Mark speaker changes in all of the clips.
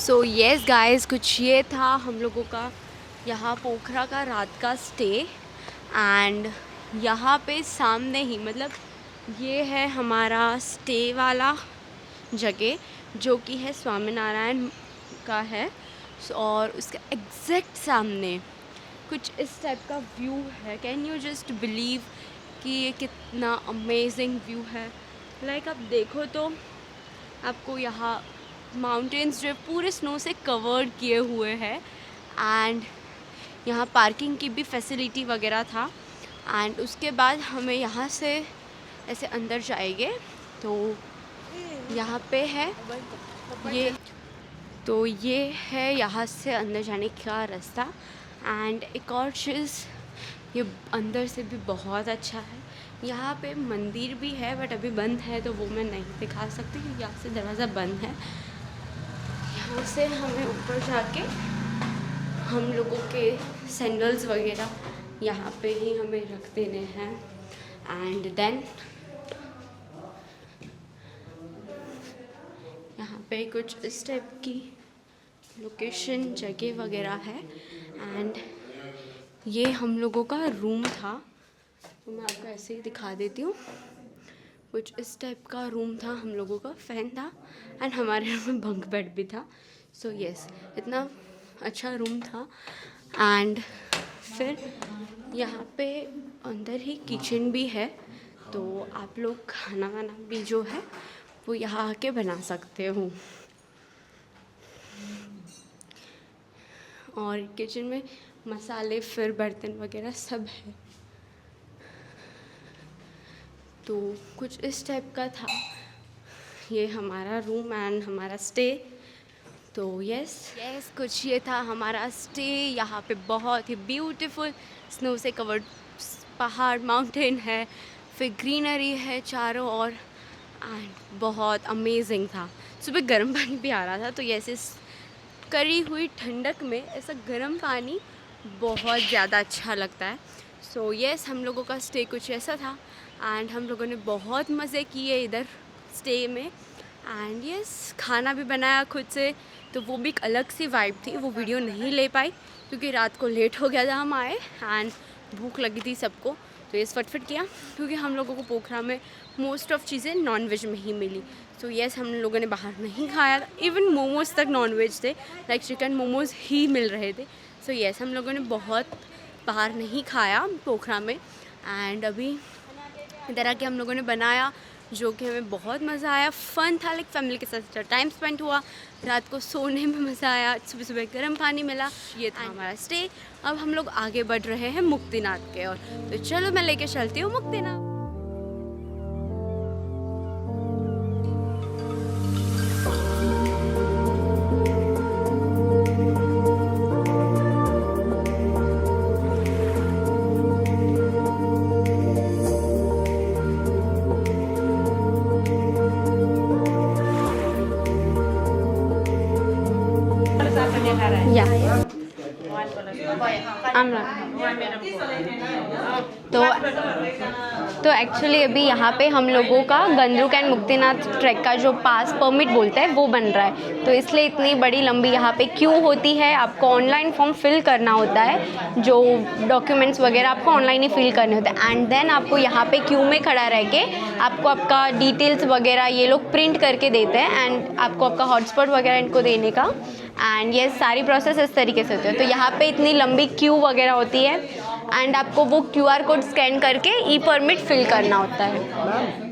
Speaker 1: So yes guys, कुछ ये था हम लोगों का यहाँ पोखरा का रात का स्टे। एंड यहाँ पे सामने ही मतलब ये है हमारा स्टे वाला जगह, जो कि है स्वामीनारायण का है। और उसके एग्जैक्ट सामने कुछ इस टाइप का व्यू है। कैन यू जस्ट बिलीव कि ये कितना अमेजिंग व्यू है। लाइक आप देखो तो आपको यहाँ माउंटेन्स जो पूरे स्नो से कवर्ड किए हुए हैं। एंड यहाँ पार्किंग की भी फैसिलिटी वगैरह था। एंड उसके बाद हमें यहाँ से ऐसे अंदर जाएंगे तो यहाँ पे है ये, तो ये है यहाँ से अंदर जाने का रास्ता। एंड एक और चीज़, ये अंदर से भी बहुत अच्छा है। यहाँ पे मंदिर भी है बट अभी बंद है, तो वो मैं नहीं दिखा सकती क्योंकि यहाँ से दरवाज़ा बंद है। यहाँ से हमें ऊपर जाके हम लोगों के सैंडल्स वगैरह यहाँ पे ही हमें रख देने हैं। एंड देन यहाँ पे कुछ इस टाइप की लोकेशन जगह वगैरह है। एंड ये हम लोगों का रूम था, तो मैं आपको ऐसे ही दिखा देती हूँ। कुछ इस टाइप का रूम था हम लोगों का, फ़ैन था एंड हमारे रूम में बंक बेड भी था। सो येस, इतना अच्छा रूम था। एंड फिर यहाँ पे अंदर ही किचन भी है, तो आप लोग खाना वाना भी जो है वो यहाँ आके बना सकते हो। और किचन में मसाले फिर बर्तन वगैरह सब है। तो कुछ इस टाइप का था ये हमारा रूम एंड हमारा स्टे। तो यस कुछ ये था हमारा स्टे। यहाँ पे बहुत ही ब्यूटीफुल स्नो से कवर्ड पहाड़ माउंटेन है, फिर ग्रीनरी है चारों ओर एंड बहुत अमेजिंग था। सुबह गर्म पानी भी आ रहा था, तो ऐसे करी हुई ठंडक में ऐसा गर्म पानी बहुत ज़्यादा अच्छा लगता है। सो येस, हम लोगों का स्टे कुछ ऐसा था एंड हम लोगों ने बहुत मज़े किए इधर स्टे में। एंड येस, खाना भी बनाया खुद से, तो वो भी एक अलग सी वाइब थी। वो वीडियो नहीं ले पाई क्योंकि रात को लेट हो गया था हम आए एंड भूख लगी थी सबको, तो ये फटफट किया क्योंकि हम लोगों को पोखरा में मोस्ट ऑफ़ चीज़ें नॉन वेज में ही मिली। सो येस, हम लोगों ने बाहर नहीं खाया, इवन मोमोज़ तक नॉन वेज थे, लाइक चिकन मोमोज़ ही मिल रहे थे। सो येस, हम लोगों ने बहुत बाहर नहीं खाया पोखरा में। एंड अभी इधर आके हम लोगों ने बनाया, जो कि हमें बहुत मज़ा आया। फ़न था, लाइक फैमिली के साथ टाइम स्पेंड हुआ, रात को सोने में मज़ा आया, सुबह सुबह गर्म पानी मिला। ये था हमारा स्टे। अब हम लोग आगे बढ़ रहे हैं मुक्तिनाथ के ओर, तो चलो मैं लेके चलती हूँ मुक्तिनाथ। Ya. तो एक्चुअली अभी यहाँ पे हम लोगों का गंद्रुक एंड मुक्तिनाथ ट्रैक का जो पास परमिट बोलते हैं वो बन रहा है, तो इसलिए इतनी बड़ी लंबी यहाँ पे क्यू होती है। आपको ऑनलाइन फॉर्म फिल करना होता है, जो डॉक्यूमेंट्स वगैरह आपको ऑनलाइन ही फिल करने होते हैं। एंड देन आपको यहाँ पे क्यू में खड़ा रह के आपको आपका डिटेल्स वगैरह ये लोग प्रिंट करके देते हैं एंड आपको आपका हॉटस्पॉट वगैरह इनको देने का। एंड ये सारी प्रोसेस इस तरीके से होती है। तो यहाँ पे इतनी लंबी क्यू वगैरह होती है एंड आपको वो QR कोड स्कैन करके ई परमिट फिल करना होता है।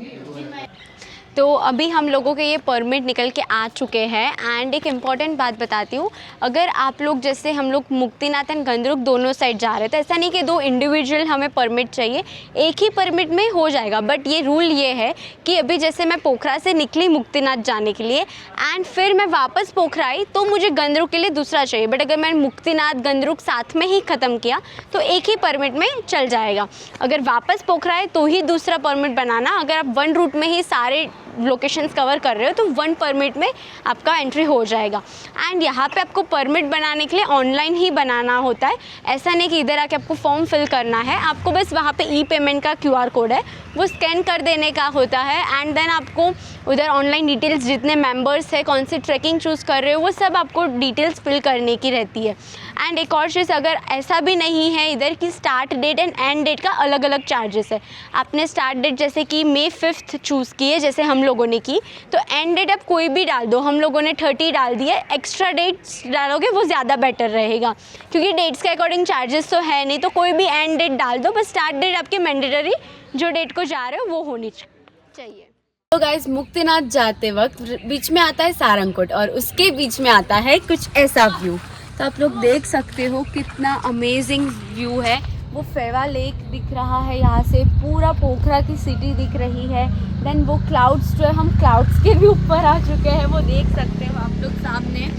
Speaker 1: तो अभी हम लोगों के ये परमिट निकल के आ चुके हैं। एंड एक इम्पॉर्टेंट बात बताती हूँ, अगर आप लोग जैसे हम लोग मुक्तिनाथ एंड गंद्रुक दोनों साइड जा रहे थे, ऐसा नहीं कि दो इंडिविजुअल हमें परमिट चाहिए, एक ही परमिट में हो जाएगा। बट ये रूल ये है कि अभी जैसे मैं पोखरा से निकली मुक्तिनाथ जाने के लिए एंड फिर मैं वापस पोखरा आई, तो मुझे गंद्रुक के लिए दूसरा चाहिए। बट अगर मैंने मुक्तिनाथ गंद्रुक साथ में ही ख़त्म किया तो एक ही परमिट में चल जाएगा। अगर वापस पोखरा आए तो ही दूसरा परमिट बनाना। अगर आप वन रूट में ही सारे लोकेशंस कवर कर रहे हो तो 1 परमिट में आपका एंट्री हो जाएगा। एंड यहाँ पे आपको परमिट बनाने के लिए ऑनलाइन ही बनाना होता है, ऐसा नहीं कि इधर आके आपको फॉर्म फिल करना है। आपको बस वहाँ पे ई पेमेंट का QR कोड है वो स्कैन कर देने का होता है। एंड देन आपको उधर ऑनलाइन डिटेल्स, जितने मेंबर्स है, कौन सी ट्रैकिंग चूज़ कर रहे हो, वो सब आपको डिटेल्स फिल करने की रहती है। एंड एक और चीज़, अगर ऐसा भी नहीं है इधर की start date and end date का अलग अलग चार्जेस है। आपने स्टार्ट डेट जैसे कि May 5 चूज़ की है जैसे हम लोगों ने की, तो एंड डेट आप कोई भी डाल दो। हम लोगों ने 30 डाल दिया, एक्स्ट्रा डेट्स डालोगे वो ज़्यादा बेटर रहेगा, क्योंकि डेट्स के अकॉर्डिंग चार्जेस तो है नहीं। तो कोई भी एंड डेट डाल दो, बस स्टार्ट डेट आपकी मैंडेटरी जो डेट को जा रहे हो वो होनी चाहिए।
Speaker 2: तो गाइस, मुक्तिनाथ जाते वक्त बीच में आता है सारंगकोट और उसके बीच में आता है कुछ ऐसा व्यू। तो आप लोग देख सकते हो कितना अमेजिंग व्यू है। वो फेवा लेक दिख रहा है, यहाँ से पूरा पोखरा की सिटी दिख रही है। देन वो क्लाउड्स जो है, हम क्लाउड्स के भी ऊपर आ चुके हैं, वो देख सकते हो आप लोग सामने।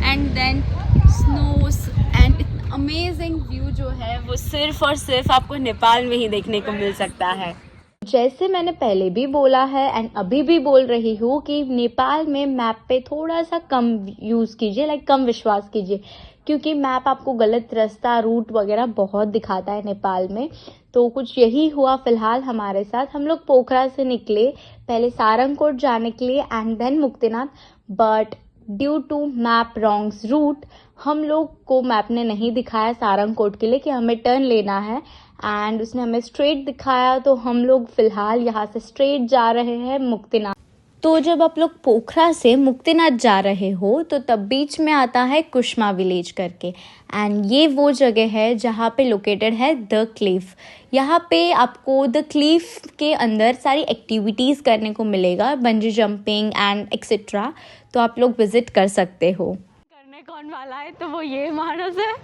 Speaker 2: एंड देन स्नोस एंड इतना अमेजिंग व्यू जो है वो सिर्फ और सिर्फ आपको नेपाल में ही देखने को मिल सकता है। जैसे मैंने पहले भी बोला है एंड अभी भी बोल रही हूँ कि नेपाल में मैप पे थोड़ा सा कम यूज़ कीजिए, लाइक कम विश्वास कीजिए, क्योंकि मैप आपको गलत रास्ता, रूट वगैरह बहुत दिखाता है नेपाल में। तो कुछ यही हुआ फ़िलहाल हमारे साथ। हम लोग पोखरा से निकले पहले सारंगकोट जाने के लिए and then Muktinath, but due to map wrongs route हम लोग को मैप ने नहीं दिखाया सारंगकोट के लिए कि हमें टर्न लेना है, एंड उसने हमें स्ट्रेट दिखाया। तो हम लोग फ़िलहाल यहाँ से स्ट्रेट जा रहे हैं मुक्तिनाथ। तो जब आप लोग पोखरा से मुक्तिनाथ जा रहे हो तो तब बीच में आता है कुश्मा विलेज करके, एंड ये वो जगह है जहाँ पे लोकेटेड है द क्लिफ। यहाँ पे आपको द क्लिफ के अंदर सारी एक्टिविटीज़ करने को मिलेगा, बंजी जंपिंग एंड एक्सेट्रा। तो आप लोग विजिट कर सकते हो।
Speaker 1: करने कौन वाला है तो वो ये मानस है,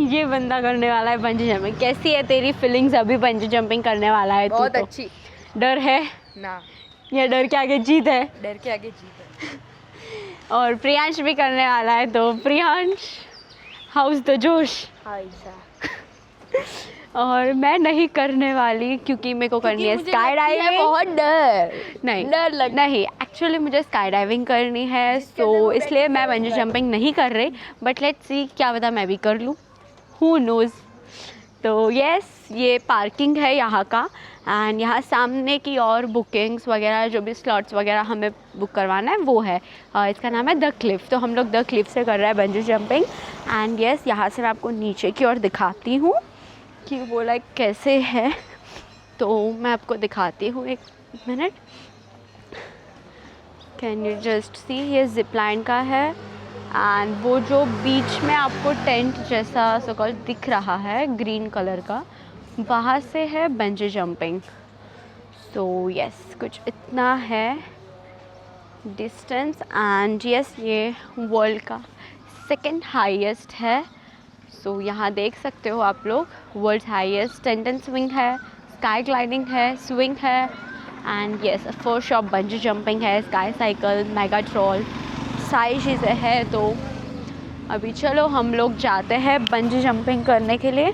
Speaker 1: ये बंदा करने वाला है बंजी जंपिंग। कैसी है तेरी फीलिंग्स अभी बंजी जंपिंग करने वाला है?
Speaker 2: बहुत अच्छी।
Speaker 1: डर है
Speaker 2: ना,
Speaker 1: या डर के आगे जीत है?
Speaker 2: डर के आगे जीत है।
Speaker 1: और प्रियांश भी करने वाला है, तो प्रियांश हाउस द जोश। और मैं नहीं करने वाली क्योंकि मेरे को करनी है स्काई डाइविंग।
Speaker 2: बहुत डर
Speaker 1: नहीं, एक्चुअली मुझे स्काई डाइविंग करनी है, तो इसलिए मैं बंजी जंपिंग नहीं कर रही। बट लेट्स सी, क्या पता मैं भी कर लूँ, हु नोज़। तो यस, ये पार्किंग है यहाँ का, एंड यहाँ सामने की और बुकिंग्स वगैरह जो भी स्लॉट्स वगैरह हमें बुक करवाना है वो है। इसका नाम है द क्लिफ। तो हम लोग द क्लिफ से कर रहे हैं बंजी जंपिंग। एंड यस, यहाँ से मैं आपको नीचे की ओर दिखाती हूँ कि वो लाइक कैसे है। तो मैं आपको दिखाती हूँ, एक minute. Can you just see, ये जिप लाइन का है। एंड वो जो बीच में आपको टेंट जैसा सो दिख रहा है ग्रीन कलर का, वहाँ से है बंजी जंपिंग। सो यस, कुछ इतना है डिस्टेंस। एंड यस, ये वर्ल्ड का 2nd हाईएस्ट है। सो यहाँ देख सकते हो आप लोग, वर्ल्ड हाईएस्ट। टेंटन स्विंग है, स्काई ग्लाइडिंग है, स्विंग है, and yes first shop bungee jumping है, स्काई साइकिल, मेगा ट्रॉल, सारी चीज़ें हैं। तो अभी चलो हम लोग जाते हैं बंजी जंपिंग करने के लिए।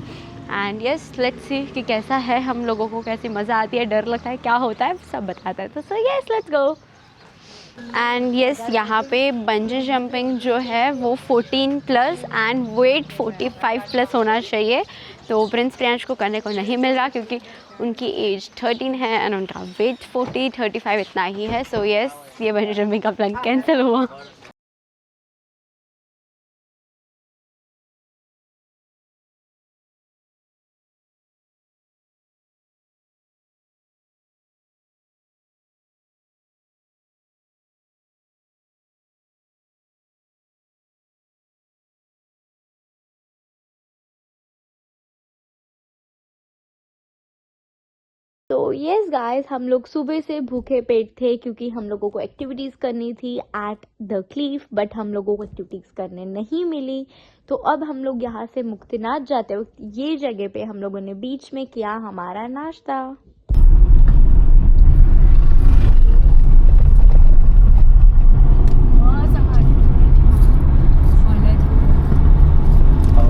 Speaker 1: एंड यस, लेट्स सी कि कैसा है, हम लोगों को कैसी मज़ा आती है, डर लगता है, क्या होता है, सब बताता है। तो so yes, let's go. And yes, यहाँ पे बंजी जंपिंग जो है वो 14+ एंड वेट 45+ होना चाहिए। तो प्रिंस प्रियांश को करने को नहीं मिल रहा क्योंकि उनकी एज 13 है एंड उनका वेट 35 इतना ही है। सो यस, ये बंजी जंपिंग का प्लान कैंसिल हुआ।
Speaker 2: तो येस गाइस, हम लोग सुबह से भूखे पेट थे क्योंकि हम लोगों को एक्टिविटीज़ करनी थी एट द क्लिफ, बट हम लोगों को एक्टिविटीज़ करने नहीं मिली। तो अब हम लोग यहाँ से मुक्तिनाथ जाते वक्त ये जगह पे हम लोगों ने बीच में किया हमारा नाश्ता।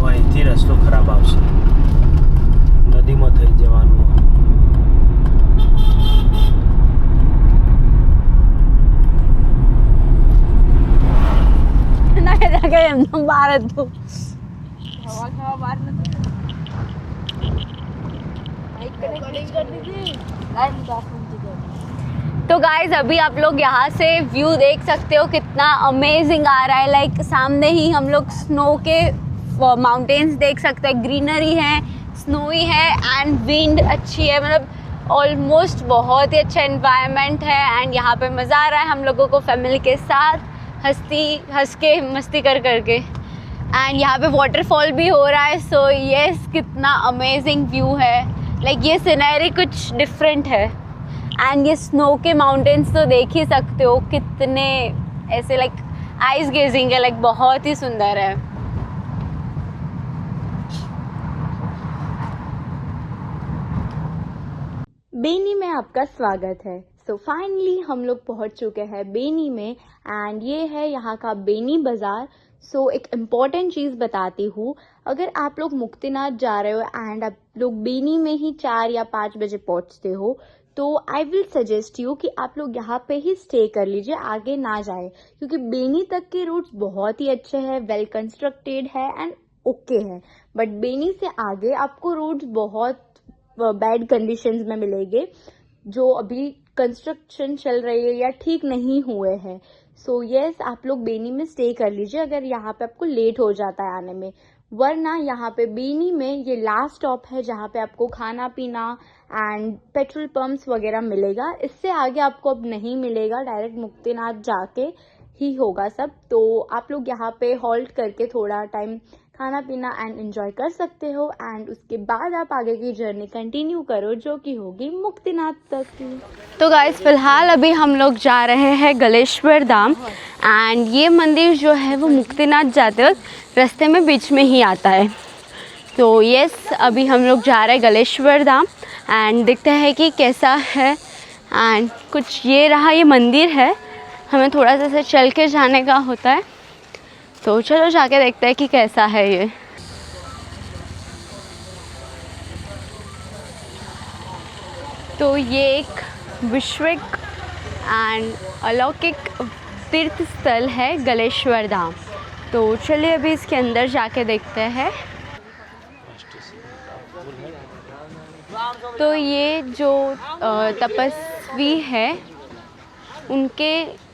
Speaker 3: અહીંથી રસ્તો ખરાબ આવશે, નદીમાં થઈ જવાનું।
Speaker 2: के एकदम भारत तो तो गाइज अभी आप लोग यहाँ से व्यू देख सकते हो कितना अमेजिंग आ रहा है। लाइक सामने ही हम लोग स्नो के माउंटेन्स देख सकते हैं, ग्रीनरी है, स्नोई है एंड विंड अच्छी है, मतलब ऑलमोस्ट बहुत ही अच्छा एनवायरनमेंट है। एंड यहाँ पे मज़ा आ रहा है हम लोगों को फैमिली के साथ हंस के मस्ती कर के। एंड यहाँ पे वाटरफॉल भी हो रहा है। सो यस, कितना अमेजिंग व्यू है। लाइक ये सिनेरी कुछ डिफरेंट है। एंड ये स्नो के माउंटेन्स तो देख ही सकते हो कितने ऐसे लाइक आइस गेजिंग है, लाइक बहुत ही सुंदर है। बेनी में आपका स्वागत है। सो फाइनली हम लोग पहुंच चुके हैं बेनी में एंड ये है यहाँ का बेनी बाज़ार। सो एक इम्पॉर्टेंट चीज़ बताती हूँ, अगर आप लोग मुक्तिनाथ जा रहे हो एंड आप लोग बेनी में ही 4 या 5 बजे पहुँचते हो तो आई विल सजेस्ट यू कि आप लोग यहाँ पे ही स्टे कर लीजिए, आगे ना जाए, क्योंकि बेनी तक के रूट्स बहुत ही अच्छे हैं, वेल कंस्ट्रक्टेड है एंड ओके है। बट बेनी से आगे आपको रूट्स बहुत बैड कंडीशंस में मिलेंगे, जो अभी कंस्ट्रक्शन चल रही है या ठीक नहीं हुए हैं। सो यस, आप लोग बेनी में स्टे कर लीजिए अगर यहाँ पे आपको लेट हो जाता है आने में, वरना यहाँ पे बेनी में ये लास्ट स्टॉप है जहाँ पे आपको खाना पीना एंड पेट्रोल पंप्स वगैरह मिलेगा। इससे आगे आपको अब नहीं मिलेगा, डायरेक्ट मुक्तिनाथ जाके ही होगा सब। तो आप लोग यहाँ पे हॉल्ट करके थोड़ा टाइम खाना पीना एंड एंजॉय कर सकते हो एंड उसके बाद आप आगे की जर्नी कंटिन्यू करो, जो कि होगी मुक्तिनाथ तक की। तो गाइस फिलहाल अभी हम लोग जा रहे हैं गलेश्वर धाम एंड ये मंदिर जो है वो मुक्तिनाथ जाते वक्त रास्ते में बीच में ही आता है। तो यस, अभी हम लोग जा रहे हैं गलेश्वर धाम एंड देखते हैं कि कैसा है। एंड कुछ ये रहा, ये मंदिर है, हमें थोड़ा सा ऐसे चल के जाने का होता है, तो चलो जाके देखते हैं कि कैसा है ये। तो ये एक विश्विक एंड अलौकिक तीर्थ स्थल है गलेश्वर धाम। तो चलिए अभी इसके अंदर जाके देखते हैं। तो ये जो तपस्वी है उनके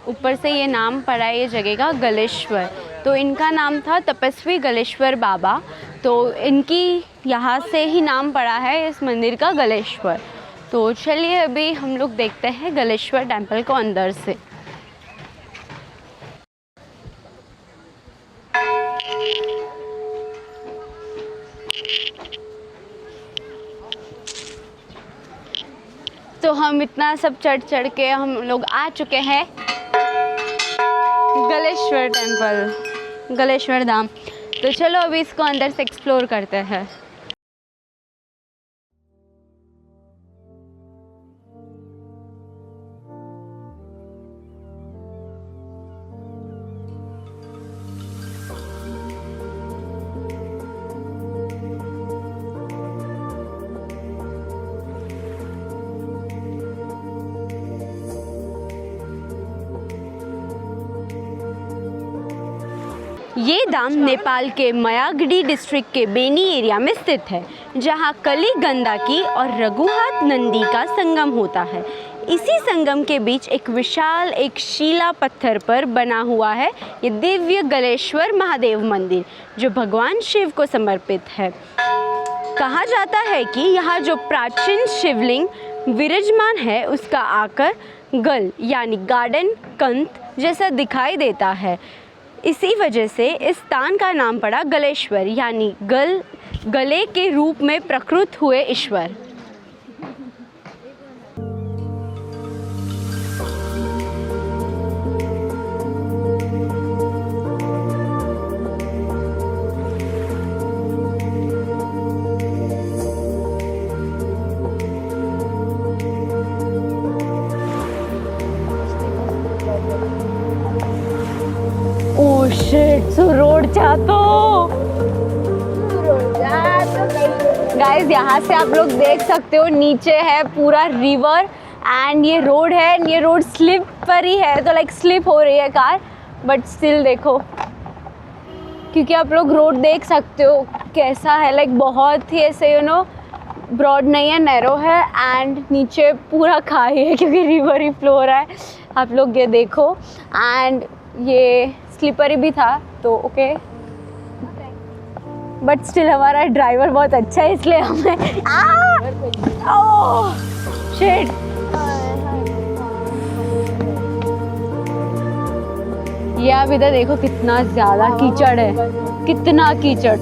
Speaker 2: ऊपर से ये नाम पड़ा है ये जगह का गलेश्वर। तो इनका नाम था तपस्वी गलेश्वर बाबा, तो इनकी यहाँ से ही नाम पड़ा है इस मंदिर का गलेश्वर। तो चलिए अभी हम लोग देखते हैं गलेश्वर टेम्पल को अंदर से। तो हम इतना सब चढ़ के हम लोग आ चुके हैं गलेश्वर टेम्पल, गलेश्वर धाम। तो चलो अभी इसको अंदर से एक्सप्लोर करते हैं। ये धाम नेपाल के मयागढ़ी डिस्ट्रिक्ट के बेनी एरिया में स्थित है, जहाँ कली गंडकी और रघुनाथ नदी का संगम होता है। इसी संगम के बीच एक विशाल एक शिला पत्थर पर बना हुआ है ये दिव्य गलेश्वर महादेव मंदिर, जो भगवान शिव को समर्पित है। कहा जाता है कि यहाँ जो प्राचीन शिवलिंग विराजमान है उसका आकार गल यानी गार्डन कंत जैसा दिखाई देता है। इसी वजह से इस स्थान का नाम पड़ा गलेश्वर, यानी गले के रूप में प्रकृत हुए ईश्वर। ओह शिट, सो रोड चाहतो गाइस, यहाँ से आप लोग देख सकते हो नीचे है पूरा रिवर एंड ये रोड है। ये रोड स्लिप पर ही है, तो लाइक स्लिप हो रही है कार, बट स्टिल देखो क्योंकि आप लोग रोड देख सकते हो कैसा है, लाइक बहुत ही ऐसे ब्रॉड नहीं है, नैरो है एंड नीचे पूरा खाई है क्योंकि रिवर ही फ्लो हो रहा है। आप लोग ये देखो एंड ये स्लिपरी भी था तो ओके, बट स्टिल हमारा ड्राइवर बहुत अच्छा है इसलिए हमें शिट। ये आप इधर देखो कितना ज़्यादा कीचड़ है, कितना कीचड़।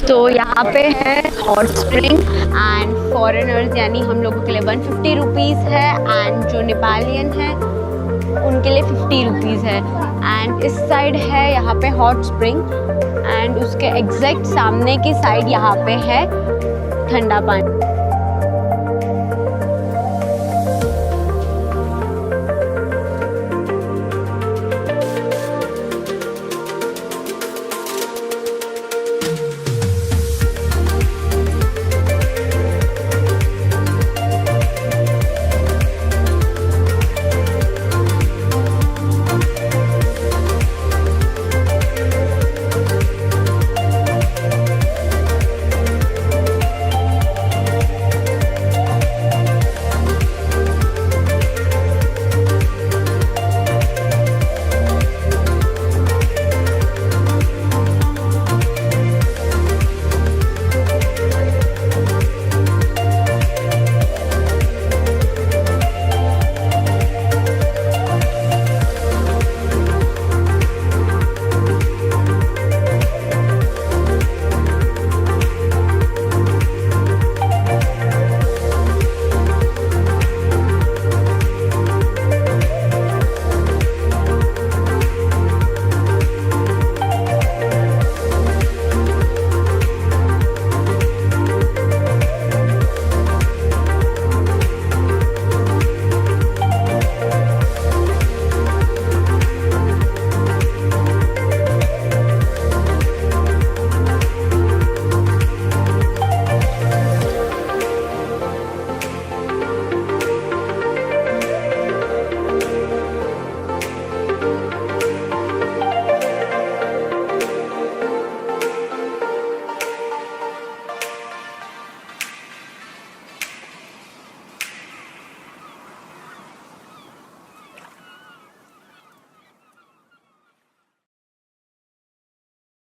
Speaker 2: तो यहाँ पे है हॉट स्प्रिंग एंड फॉरेनर्स यानी हम लोगों के लिए 150 रुपीज़ है एंड जो नेपालियन है उनके लिए 50 रुपीज़ है। एंड इस साइड है यहाँ पे हॉट स्प्रिंग एंड उसके एग्जैक्ट सामने की साइड यहाँ पे है ठंडा पानी।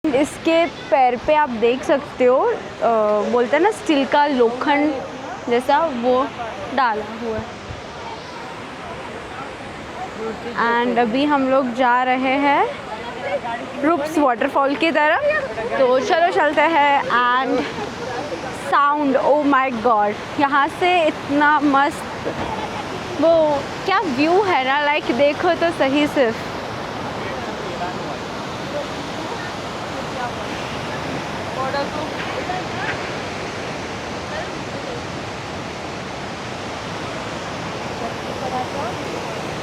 Speaker 2: इसके पैर पे आप देख सकते हो बोलते हैं ना स्टील का लोखंड जैसा वो डाला हुआ है। एंड अभी हम लोग जा रहे हैं रूप्स वाटरफॉल की तरफ, तो चलो चलते हैं। And sound, oh my God, यहाँ से इतना मस्त वो क्या व्यू है ना, लाइक देखो तो सही सिर्फ।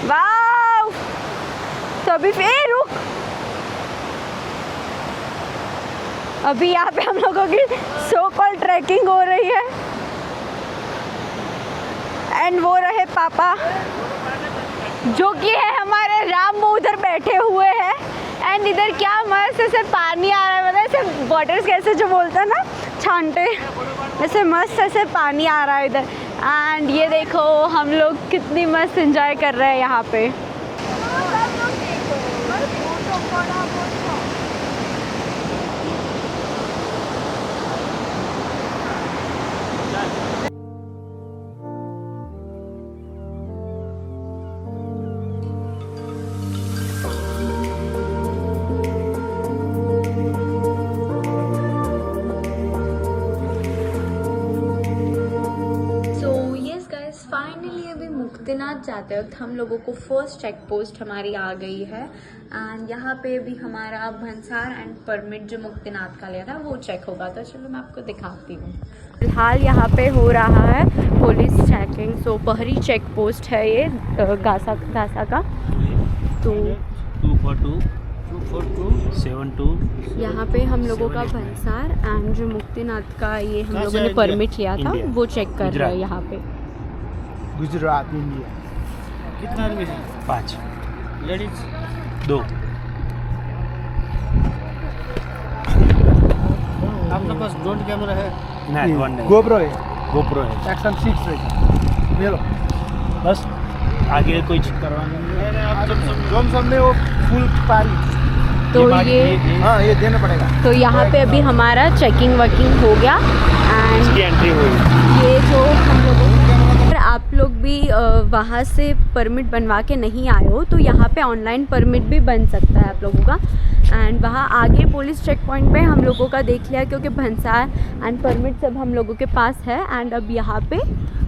Speaker 2: वाव, तो अभी फिर रुक, अभी यहाँ पे हम लोगों की सो कॉल ट्रैकिंग हो रही है। एंड वो रहे पापा जो कि है हमारे राम, वो उधर बैठे हुए हैं। एंड इधर क्या मस्त ऐसे पानी आ रहा है, मतलब ऐसे वाटर्स कैसे जो बोलते हैं ना छांटे, ऐसे मस्त ऐसे पानी आ रहा है इधर। एंड ये देखो हम लोग कितनी मस्त एंजॉय कर रहे हैं यहाँ पे। मुक्तिनाथ जाते वक्त हम लोगों को फर्स्ट चेक पोस्ट हमारी आ गई है एंड यहाँ पे भी हमारा भंसार एंड परमिट जो मुक्तिनाथ का लिया था वो चेक होगा। तो चलो मैं आपको दिखाती हूँ। फिलहाल यहाँ पे हो रहा है पुलिस चेकिंग। सो पहरी चेक पोस्ट है ये गासा का। तो
Speaker 3: 24272
Speaker 2: यहाँ पे हम लोगों का भंसार एंड जो मुक्तिनाथ का ये हम लोगों ने परमिट लिया था वो चेक कर रहा है यहाँ पे।
Speaker 4: गुजरात इंडिया।
Speaker 3: कितना आदमी है? 5 लेडीज 2।
Speaker 4: आपके पास ड्रोन कैमरा है?
Speaker 3: नहीं, वन नहीं।
Speaker 4: गोप्रो है,
Speaker 3: गोप्रो है।
Speaker 4: एक्शन 6 रहेगा। ले लो।
Speaker 3: बस आगे कोई चेक करवाना नहीं।
Speaker 4: जॉनसन में वो फुल पारी।
Speaker 2: तो ये
Speaker 4: हाँ, ये देना पड़ेगा।
Speaker 2: तो यहाँ पे अभी हमारा चेकिंग वकिंग हो गया एंड
Speaker 3: की एंट्री हुई।
Speaker 2: ये जो हम लोगों अगर आप लोग भी वहाँ से परमिट बनवा के नहीं आए हो तो यहाँ पे ऑनलाइन परमिट भी बन सकता है आप लोगों का। एंड वहाँ आगे पुलिस चेक पॉइंट पे हम लोगों का देख लिया क्योंकि भंसार एंड परमिट सब हम लोगों के पास है। एंड अब यहाँ पे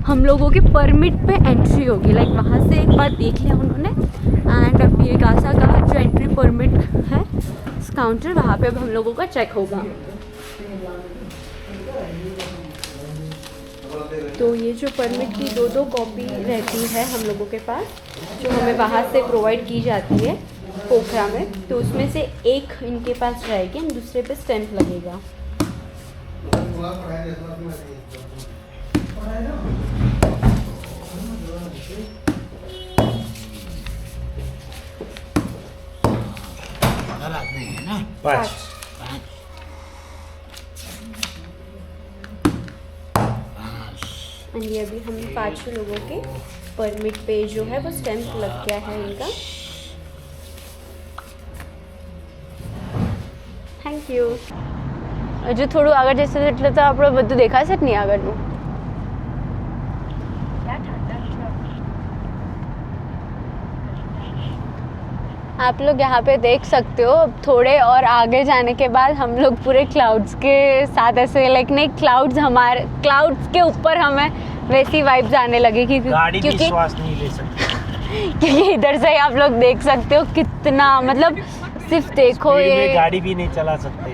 Speaker 2: हम लोगों के परमिट पे एंट्री होगी। लाइक वहाँ से एक बार देख लिया उन्होंने एंड अब ये गासा का जो एंट्री परमिट है काउंटर वहाँ पे अब हम लोगों का चेक होगा। तो ये जो परमिट की 2 कॉपी रहती है हम लोगों के पास जो हमें वहाँ से प्रोवाइड की जाती है पोखरा में, तो उसमें से एक इनके पास रहेगी और दूसरे पे स्टैंप लगेगा।
Speaker 3: पाँच।
Speaker 2: एंड ये अभी हम 5 लोगों के परमिट पे जो है वो स्टैंप लग गया है इनका। Thank you. जो थोड़ा आगे जैसे એટલે તો આપણે બધું દેખાશે જ નહીં આગળનું। आप लोग यहाँ पे देख सकते हो अब थोड़े और आगे जाने के बाद हम लोग पूरे क्लाउड्स के साथ ऐसे लाइक नहीं क्लाउड्स के ऊपर हमें वैसी वाइब्स आने लगेगी
Speaker 3: गाड़ी भी श्वास नहीं ले सकती
Speaker 2: क्योंकि इधर से आप लोग देख सकते हो कितना मतलब सिर्फ देखो ये
Speaker 3: गाड़ी भी नहीं चला सकते।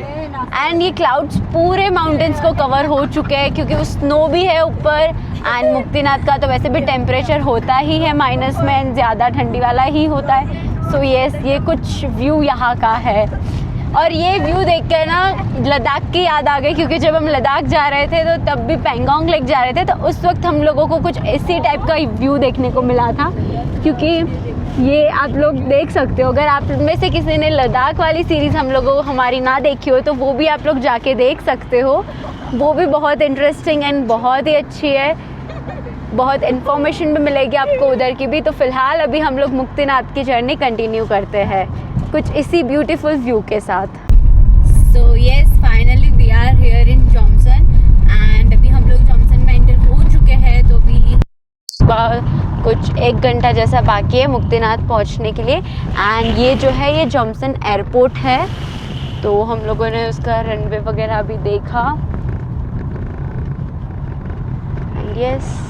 Speaker 2: एंड ये क्लाउड्स पूरे माउंटेन्स को कवर हो चुके हैं क्योंकि वो स्नो भी है ऊपर। एंड मुक्तिनाथ का तो वैसे भी टेम्परेचर होता ही है माइनस में, ज़्यादा ठंडी वाला ही होता है। सो यस ये कुछ व्यू यहाँ का है। और ये व्यू देख कर ना लद्दाख की याद आ गई क्योंकि जब हम लद्दाख जा रहे थे तो तब भी पेंगोंग लेक जा रहे थे तो उस वक्त हम लोगों को कुछ इसी टाइप का व्यू देखने को मिला था। क्योंकि ये आप लोग देख सकते हो, अगर आप में से किसी ने लद्दाख वाली सीरीज़ हम लोगों को हमारी ना देखी हो तो वो भी आप लोग जाके देख सकते हो। वो भी बहुत इंटरेस्टिंग एंड बहुत ही अच्छी है, बहुत इन्फॉर्मेशन भी मिलेगी आपको उधर की भी। तो फ़िलहाल अभी हम लोग मुक्तिनाथ की जर्नी कंटिन्यू करते हैं कुछ इसी ब्यूटीफुल व्यू के साथ। So yes finally we are here in Jomsom and अभी हम लोग जॉमसन में एंटर हो चुके हैं। तो अभी कुछ 1 घंटा जैसा बाकी है मुक्तिनाथ पहुंचने के लिए। एंड ये जो है ये जॉमसन एयरपोर्ट है तो हम लोगों ने उसका रनवे वगैरह भी देखा। एंड यस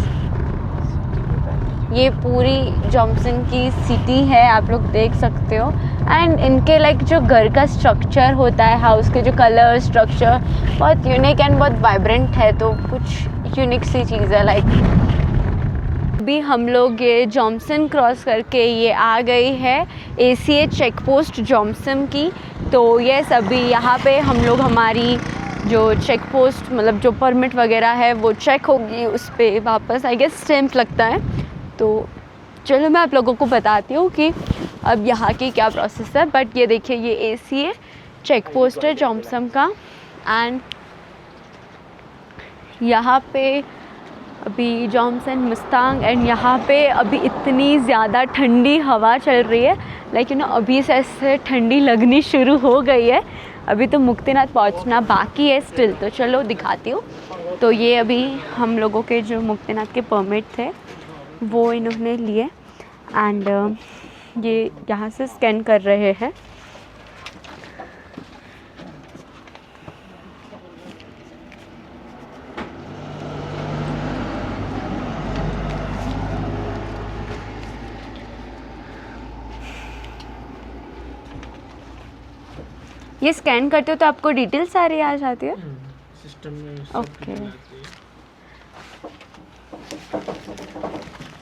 Speaker 2: ये पूरी जॉमसन की सिटी है आप लोग देख सकते हो। एंड इनके लाइक जो घर का स्ट्रक्चर होता है हाउस के जो कलर स्ट्रक्चर बहुत यूनिक एंड बहुत वाइब्रेंट है। तो कुछ यूनिक सी चीज़ है लाइक अभी हम लोग ये जॉमसन क्रॉस करके ये आ गई है ACA चेक पोस्ट जॉमसन की। तो यस अभी यहाँ पे हम लोग हमारी जो चेक पोस्ट मतलब जो परमिट वगैरह है वो चेक होगी, उस पर वापस आई गेस स्टैम्प लगता है। तो चलो मैं आप लोगों को बताती हूँ कि अब यहाँ की क्या प्रोसेस है। बट ये देखिए ये ACA चेक पोस्ट है जॉमसन का। एंड यहाँ पे अभी जॉमसन मुस्तांग एंड यहाँ पे अभी इतनी ज़्यादा ठंडी हवा चल रही है लेकिन अभी से ऐसे ठंडी लगनी शुरू हो गई है। अभी तो मुक्तिनाथ पहुँचना बाकी है स्टिल। तो चलो दिखाती हूँ। तो ये अभी हम लोगों के जो मुक्तिनाथ के परमिट थे वो इन्होंने लिए एंड ये यहाँ से स्कैन कर रहे हैं। ये स्कैन करते हो तो आपको डिटेल्स सारी आ जाती है।
Speaker 3: सिस्टम में
Speaker 2: ओके,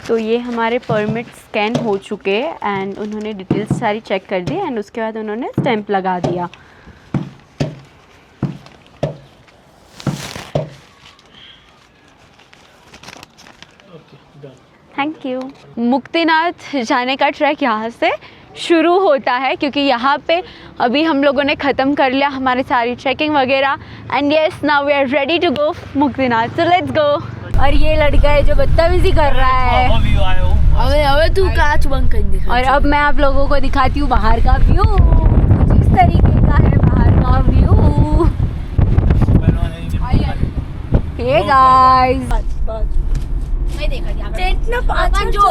Speaker 2: तो ये हमारे परमिट स्कैन हो चुके हैं एंड उन्होंने डिटेल्स सारी चेक कर दी एंड उसके बाद उन्होंने स्टैंप लगा दिया। Thank you. मुक्तिनाथ जाने का ट्रैक यहाँ से शुरू होता है क्योंकि यहाँ पे अभी हम लोगों ने ख़त्म कर लिया हमारी सारी चेकिंग वगैरह and yes now we are ready to go Muktinath, so let's go. और ये लड़का है जो बदतमीजी कर रहा है।
Speaker 1: अबे तू कांच बंद कर दे।
Speaker 2: और अब मैं आप लोगों को दिखाती हूँ बाहर का व्यू, कुछ इस तरीके का है बाहर का व्यू। हे गाइस,
Speaker 1: मैं देखा यहाँ पे टेंट ना पाँच जो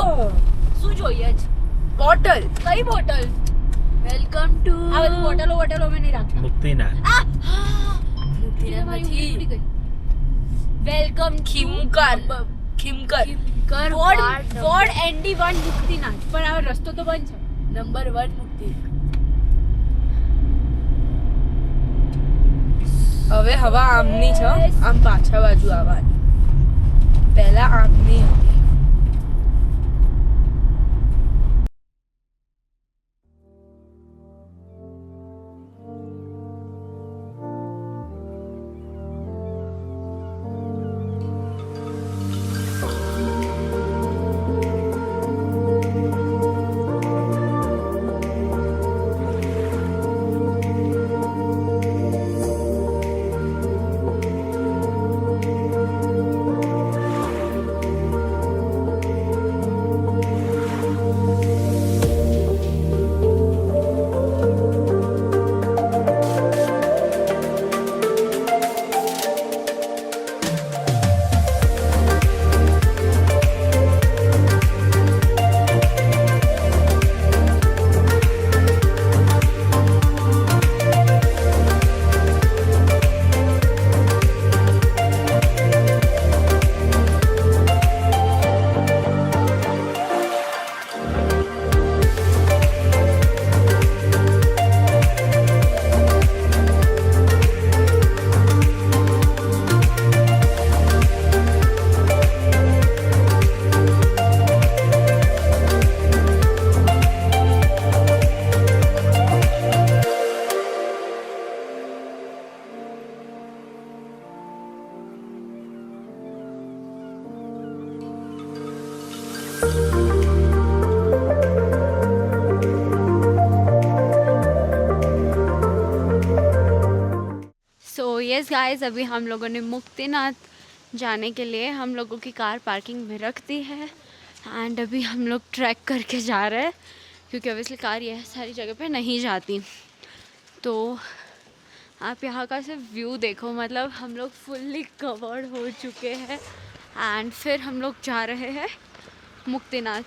Speaker 1: सुजो ये बॉटल कई बॉटल वेलकम टू बॉटल में नहीं रखता
Speaker 3: मुक्तिनाथ
Speaker 1: वेलकम खिमकर वॉर्ड एनडी 1 मुक्तिनाथ पण આ રસ્તો તો બંધ છે નંબર 1 મુક્તિ
Speaker 5: હવે હવા આમની છે આમ પાછા બાજુ આવવાની પહેલા આમની હતી
Speaker 2: यस गाइस, अभी हम लोगों ने मुक्तिनाथ जाने के लिए हम लोगों की कार पार्किंग में रख दी है एंड अभी हम लोग ट्रैक करके जा रहे हैं क्योंकि ऑब्वियसली कार यह सारी जगह पे नहीं जाती। तो आप यहाँ का सिर्फ व्यू देखो, मतलब हम लोग फुल्ली कवर्ड हो चुके हैं एंड फिर हम लोग जा रहे हैं मुक्तिनाथ।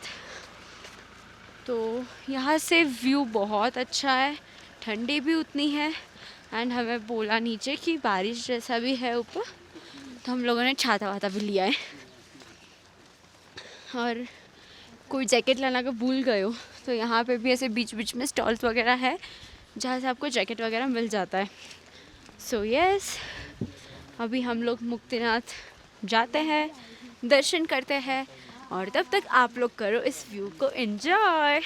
Speaker 2: तो यहाँ से व्यू बहुत अच्छा है, ठंडी भी उतनी है एंड हमें बोला नीचे कि बारिश जैसा भी है ऊपर, तो हम लोगों ने छाता वाता भी लिया है। और कोई जैकेट लाना का भूल गए हो तो यहाँ पे भी ऐसे बीच बीच में स्टॉल्स वगैरह है जहाँ से आपको जैकेट वगैरह मिल जाता है। सो यस, अभी हम लोग मुक्तिनाथ जाते हैं, दर्शन करते हैं और तब तक आप लोग करो इस व्यू को एंजॉय।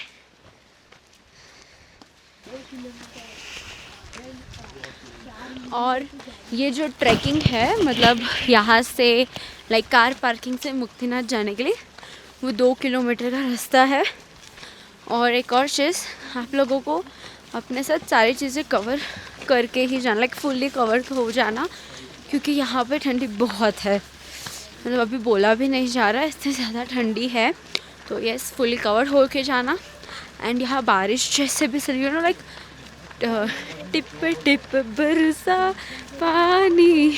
Speaker 2: और ये जो ट्रैकिंग है, मतलब यहाँ से लाइक कार पार्किंग से मुक्तिनाथ जाने के लिए वो 2 किलोमीटर का रास्ता है। और एक और चीज़, आप लोगों को अपने साथ सारी चीज़ें कवर करके ही जाना, लाइक फुल्ली कवर हो जाना, क्योंकि यहाँ पे ठंडी बहुत है, मतलब अभी बोला भी नहीं जा रहा है, इससे ज़्यादा ठंडी है। तो यस, फुल्ली कवर हो के जाना। एंड यहाँ बारिश जैसे भी चल रही, लाइक टिप टिप बरसा पानी,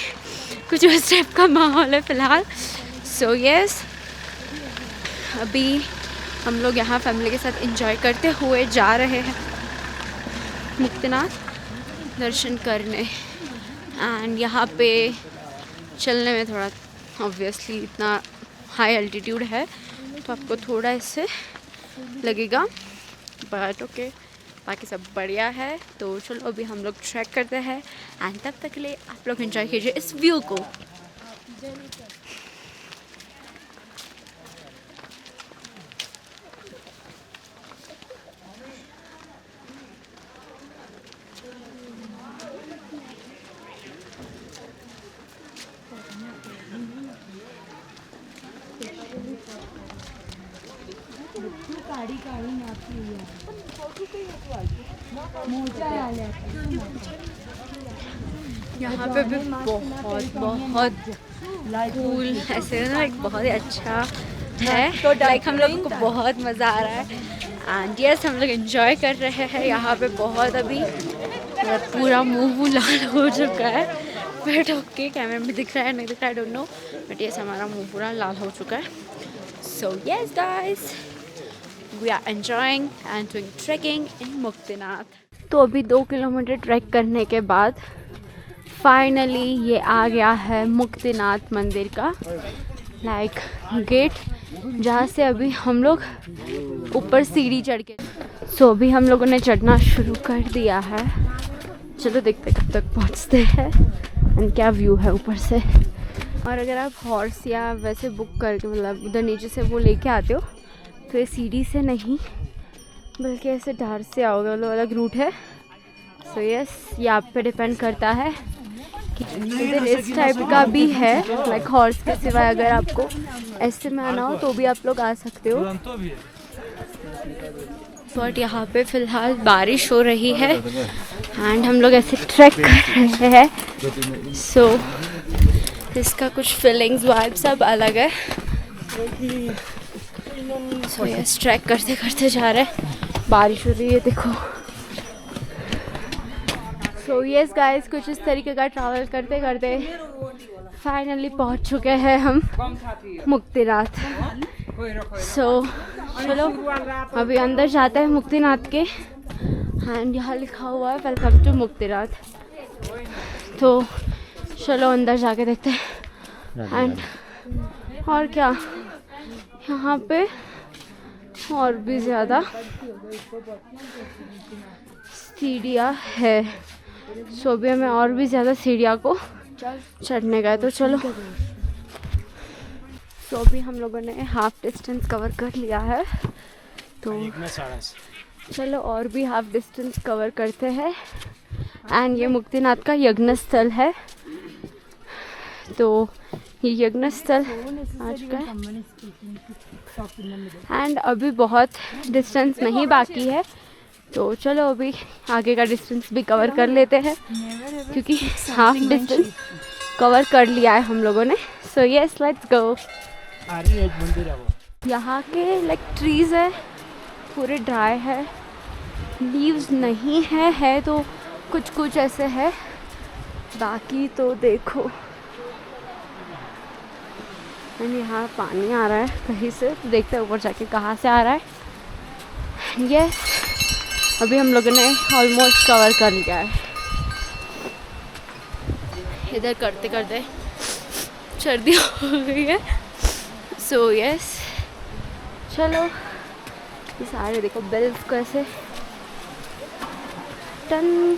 Speaker 2: कुछ उस टाइप का माहौल है फ़िलहाल। सो यस, अभी हम लोग यहाँ फैमिली के साथ एंजॉय करते हुए जा रहे हैं मुक्तिनाथ दर्शन करने। एंड यहाँ पे चलने में थोड़ा ऑब्वियसली इतना हाई एल्टीट्यूड है तो आपको थोड़ा इससे लगेगा, बट ओके,
Speaker 1: बाकी सब बढ़िया है। तो चलो अभी हम लोग ट्रैक करते हैं एंड तब तक के लिए आप लोग एंजॉय कीजिए इस व्यू को। यहाँ पे भी बहुत बहुत कूल ऐसे ना एक बहुत ही अच्छा है। तो लाइक हम लोगों को बहुत मज़ा आ रहा है एंड यस हम लोग एंजॉय कर रहे हैं। यहाँ पे बहुत अभी पूरा मुंह लाल हो चुका है बट ओके कैमरे में दिख रहा है नहीं दिख रहा है डोंट नो बट यस हमारा मुंह पूरा लाल हो चुका है। So yes guys we are enjoying and doing trekking in Muktinath. तो अभी 2 किलोमीटर ट्रैक करने के बाद फाइनली ये आ गया है मुक्तिनाथ मंदिर का लाइक गेट, जहाँ से अभी हम लोग ऊपर सीढ़ी चढ़ के सो अभी हम लोगों ने चढ़ना शुरू कर दिया है। चलो देखते कब तक पहुँचते हैं एंड क्या व्यू है ऊपर से। और अगर आप हॉर्स या वैसे बुक करके मतलब उधर नीचे से वो लेके आते हो तो ये सीढ़ी से नहीं बल्कि ऐसे धार से आओगे, वो अलग रूट है। सो यस ये आप पे डिपेंड करता है कि इधर इस टाइप का भी है लाइक हॉर्स के सिवाय अगर आपको ऐसे में आना हो तो भी आप लोग आ सकते हो। बट यहाँ पे फ़िलहाल बारिश हो रही है एंड हम लोग ऐसे ट्रैक कर रहे हैं। सो इसका कुछ फीलिंग्स वाइब सब अलग है। सो यस ट्रैक करते करते जा रहे हैं, बारिश हो रही है देखो। सो यस गाइस कुछ इस तरीके का ट्रैवल करते करते फाइनली पहुंच चुके हैं हम मुक्तिनाथ। सो चलो अभी अंदर जाते हैं मुक्तिनाथ के एंड यहाँ लिखा हुआ है वेलकम टू मुक्तिनाथ। तो चलो अंदर जाके देखते हैं एंड और क्या यहाँ पे और भी ज़्यादा सीढ़ियाँ है। सो भी हमें और भी ज़्यादा सीढ़ियाँ को चढ़ने का है। तो चलो तो अभी हम लोगों ने हाफ डिस्टेंस कवर कर लिया है तो चलो और भी हाफ डिस्टेंस कवर करते हैं। एंड ये मुक्तिनाथ का यज्ञ स्थल है। तो ये यज्ञ स्थल आ चुका है एंड अभी बहुत डिस्टेंस नहीं बाकी है। तो चलो अभी आगे का डिस्टेंस भी कवर कर लेते हैं क्योंकि हाफ डिस्टेंस कवर कर लिया है हम लोगों ने। So yes let's go. यहाँ के लाइक ट्रीज़ है पूरे ड्राई है, लीव्स नहीं है तो कुछ कुछ ऐसे है, बाकी तो देखो। एंड यहाँ पानी आ रहा है कहीं से, तो देखते हैं ऊपर जाके कहाँ से आ रहा है। यस अभी हम लोगों ने ऑलमोस्ट कवर कर लिया है। इधर करते करते सर्दी हो गई है। सो यस चलो ये सारे देखो बेल्स कैसे टन।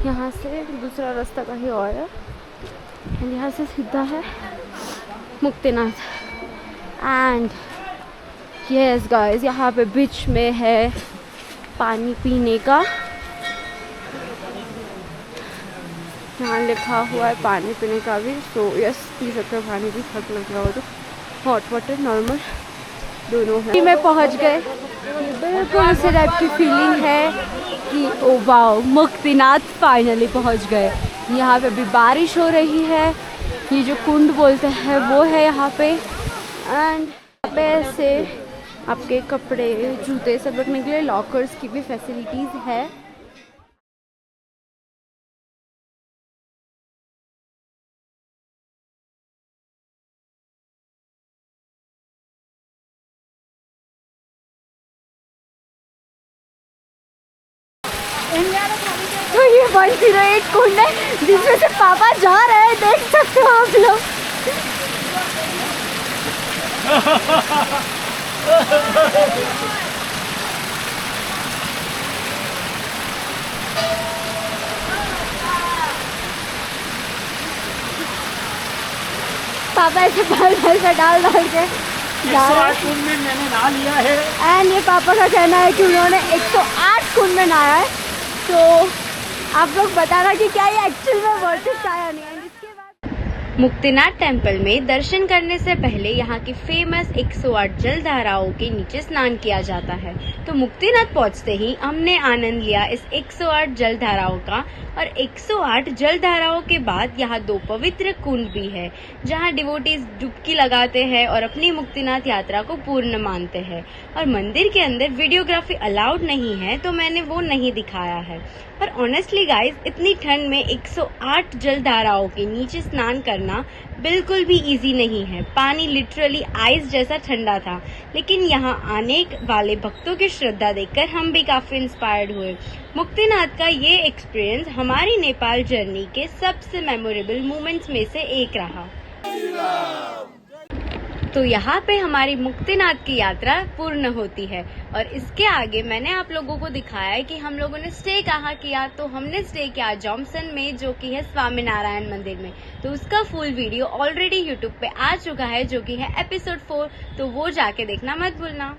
Speaker 1: यहाँ से दूसरा रास्ता कहीं और है एंड यहाँ से सीधा है मुक्तिनाथ। एंड यस गाइस यहाँ पे बीच में है पानी पीने का, यहाँ लिखा हुआ है पानी पीने का भी। सो यस पी सकते हो पानी भी, थक लग रहा हो तो हॉट वाटर नॉर्मल दोनों है। मैं पहुँच गए, बिल्कुल इस टाइप की फीलिंग है कि ओ वाओ मुक्तिनाथ फाइनली पहुँच गए। यहाँ पे भी बारिश हो रही है, ये जो कुंड बोलते हैं वो है यहाँ पे। एंड यहाँ पे ऐसे आपके कपड़े जूते सब रखने के लिए लॉकर्स की भी फैसिलिटीज़ है। तो
Speaker 2: ये 108 कुंड है जिसमें से पापा जा रहे हैं, देख सकते हो आप लोग। पापा ऐसे पैर से डाल के जा रहे हैं।
Speaker 3: 108 कुंड में मैंने नहा लिया है।
Speaker 2: एंड ये पापा का कहना है कि उन्होंने 108 कुंड में नहाया है। तो आप लोग बताना कि क्या ये एक्चुअल में वर्थ इट था या नहीं। मुक्तिनाथ टेम्पल में दर्शन करने से पहले यहाँ की फेमस 108 जल धाराओं के नीचे स्नान किया जाता है। तो मुक्तिनाथ पहुँचते ही हमने आनंद लिया इस 108 जल धाराओं का। और 108 जल धाराओं के बाद यहाँ 2 पवित्र कुंड भी है जहाँ डिवोटीज डुबकी लगाते हैं और अपनी मुक्तिनाथ यात्रा को पूर्ण मानते हैं। और मंदिर के अंदर वीडियोग्राफी अलाउड नहीं है तो मैंने वो नहीं दिखाया है। पर ऑनेस्टली गाइज, इतनी ठंड में 108 जल धाराओं के नीचे स्नान करना बिल्कुल भी इजी नहीं है। पानी लिटरली आइस जैसा ठंडा था, लेकिन यहाँ आने वाले भक्तों की श्रद्धा देखकर हम भी काफी इंस्पायर्ड हुए। मुक्तिनाथ का ये एक्सपीरियंस हमारी नेपाल जर्नी के सबसे मेमोरेबल मोमेंट्स में से एक रहा। तो यहाँ पे हमारी मुक्तिनाथ की यात्रा पूर्ण होती है। और इसके आगे मैंने आप लोगों को दिखाया है कि हम लोगों ने स्टे कहाँ किया। तो हमने स्टे किया जॉमसन में, जो कि है स्वामीनारायण मंदिर में। तो उसका फुल वीडियो ऑलरेडी यूट्यूब पे आ चुका है, जो कि है एपिसोड 4। तो वो जाके देखना मत भूलना।